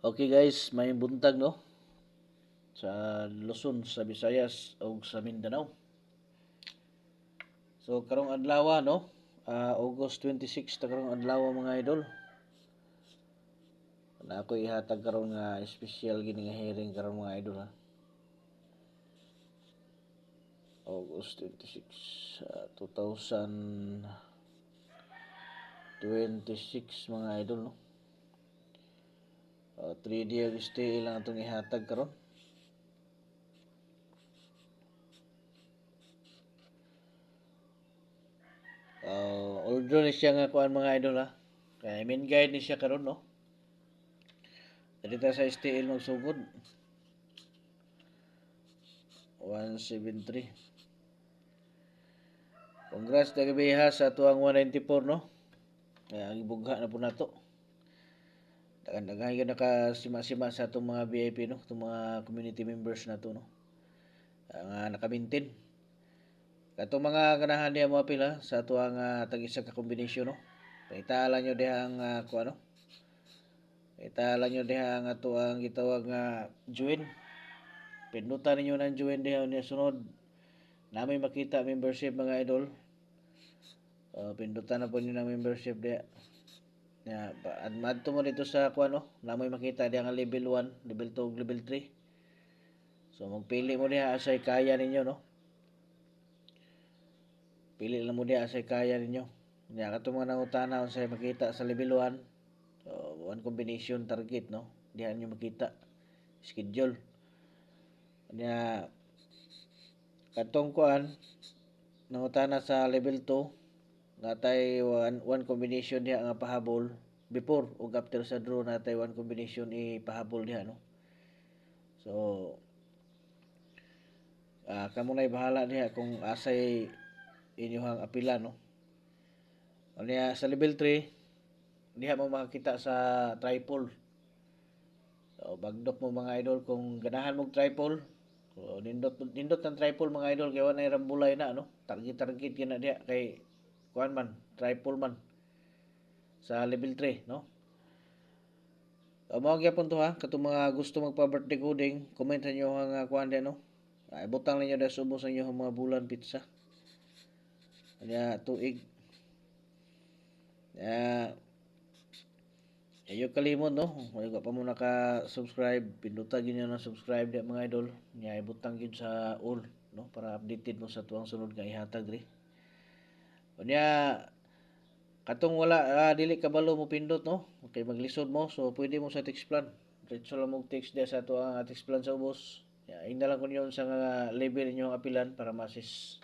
Okay guys, may buntag no sa Luzon, sa Visayas ug sa Mindanao. So karong adlaw no, August 26 ta karong adlaw mga idol. Na ako ihatag karon nga special gini nga hearing karon mga idol ha. August 26, 2026 mga idol no. 3 day stay lang atong ihatag karon. Although ni siya nga kuan mga idol ha. Kaya main guide ni siya karon no. Dito sa STL magsugod. 173. Congrats na gabiha sa tuwang 194 no. Kaya ang ibugha na po nato. Daghan nakasima-sima sa itong mga VIP no, itong mga community members nato no. Nga nakamintin. Katong mga ganahan niya mo apil ha, sa tuwang tag-isa ka kombinasyon no. Paitala nyo diha ang kuha no. Paitala nyo diha ang ato ang gitawag nga join. Pindutan ninyo ng join diha niya sunod. Namin makita membership mga idol. Pindutan na po nyo ng membership diha. Ya, adto mo dito sa kuan no, namoy makita diha nga level 1, level 2, ug level 3. So magpili mo diha asay kaya ninyo no. Pili lang mo diha asay kaya ninyo. Nya katong mga nangutana unsay makita sa level 1. So one combination target no. Diha nyo makita schedule. Nya katong kuan nangutana sa level 2 natay one combination diha nga pahabol before ug after sa draw natay one combination ipahabol diha no. So kamo nay bahala diha kung asay inyong apila no. Unya sa level 3 diha mo makakita sa triple. So bagdok mo mga idol kung ganahan mong triple. So nindot ng triple mga idol kay wala rambulay na no. Target kina diha kay kuan man, triple man sa level 3 no. Mao gyapon to ha, katong mga gusto magpa-birthday coding, comment sa inyo ang kuan diha no. Ay butang ninyo da subos sa inyo mga bulan pizza. Kanya tuig. Ayaw kalimot no. Ayaw pa mo naka-subscribe, pindutan gyud nyo na subscribe diha mga idol. Nya ibutang gyud sa all no para updated mo sa tuwang sunod nga ihatag diri. Unya katong wala dili kabalo mo pindot no. Okay maglisod mo so pwede mo sa text plan. Diretso lang mo text diha sa tuwang text plan sa ubos. Ya, ina lang kun yon sa nga level ninyong apilan para ma-assist